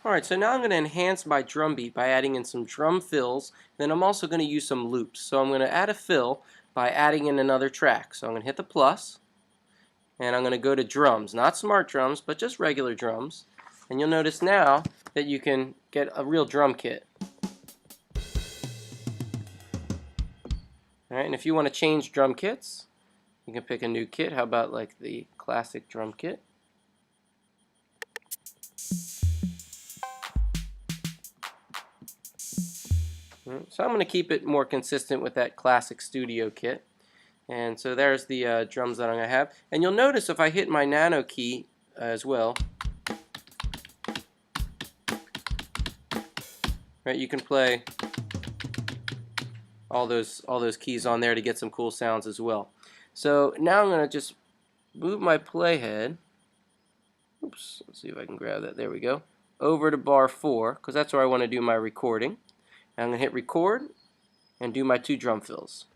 Alright, so now I'm going to enhance my drum beat by adding in some drum fills. Then I'm also going to use some loops. So I'm going to add a fill by adding in another track. So I'm going to hit the plus, and I'm going to go to drums. Not smart drums, but just regular drums. And you'll notice now that you can get a real drum kit. Alright, and if you want to change drum kits, you can pick a new kit. How about like the classic drum kit? So I'm going to keep it more consistent with that classic studio kit. And so there's the drums that I'm going to have. And you'll notice if I hit my nano key as well, right, you can play all those keys on there to get some cool sounds as well. So now I'm going to just move my playhead. Oops, let's see if I can grab that. There we go. Over to bar 4, because that's where I want to do my recording. I'm going to hit record and do my 2 drum fills.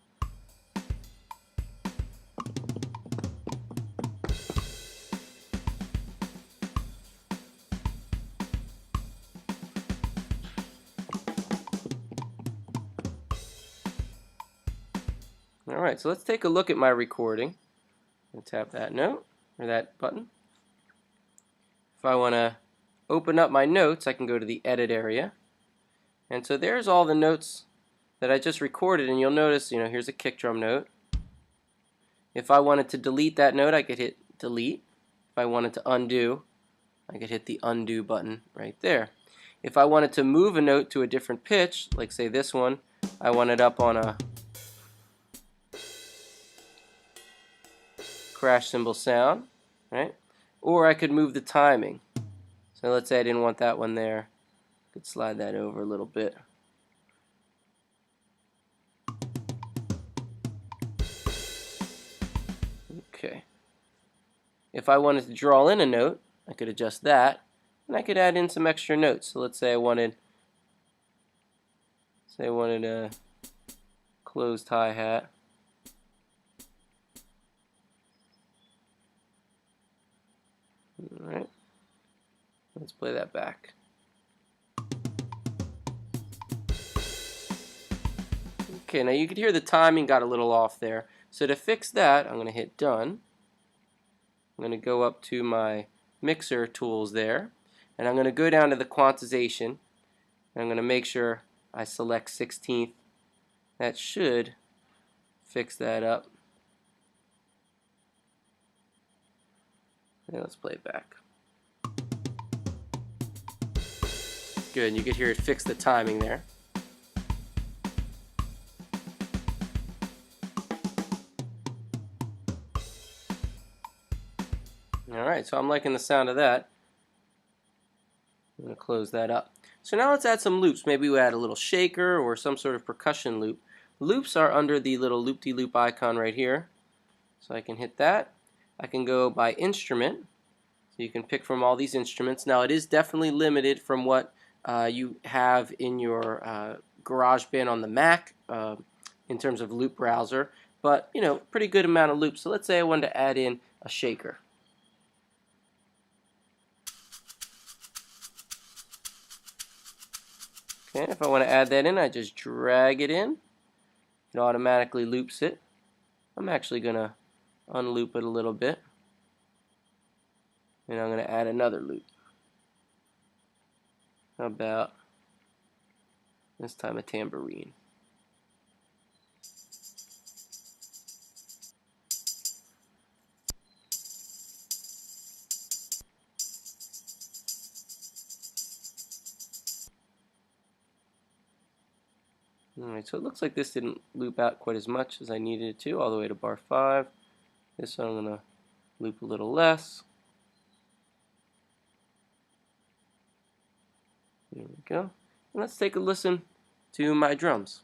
Alright, so let's take a look at my recording. And tap that note, or that button. If I want to open up my notes, I can go to the edit area. And so there's all the notes that I just recorded, and you'll notice, here's a kick drum note. If I wanted to delete that note, I could hit delete. If I wanted to undo, I could hit the undo button right there. If I wanted to move a note to a different pitch, like say this one, I want it up on a crash cymbal sound, right? Or I could move the timing. So let's say I didn't want that one there. I could slide that over a little bit. Okay. If I wanted to draw in a note, I could adjust that, and I could add in some extra notes. So let's say I wanted a closed hi-hat. Alright, let's play that back. Okay, now you can hear the timing got a little off there. So to fix that, I'm going to hit done. I'm going to go up to my mixer tools there, and I'm going to go down to the quantization, and I'm going to make sure I select 16th. That should fix that up. Okay, let's play it back. Good, and you can hear it fix the timing there. Alright, so I'm liking the sound of that. I'm going to close that up. So now let's add some loops. Maybe we add a little shaker or some sort of percussion loop. Loops are under the little loop-de-loop icon right here. So I can hit that. I can go by instrument. So you can pick from all these instruments. Now it is definitely limited from what you have in your GarageBand on the Mac in terms of loop browser. But, pretty good amount of loops. So let's say I wanted to add in a shaker. Okay, if I want to add that in, I just drag it in. It automatically loops it. I'm actually going to unloop it a little bit. And I'm going to add another loop. How about this time a tambourine? Alright, so it looks like this didn't loop out quite as much as I needed it to, all the way to bar 5. This one I'm going to loop a little less. There we go. And let's take a listen to my drums.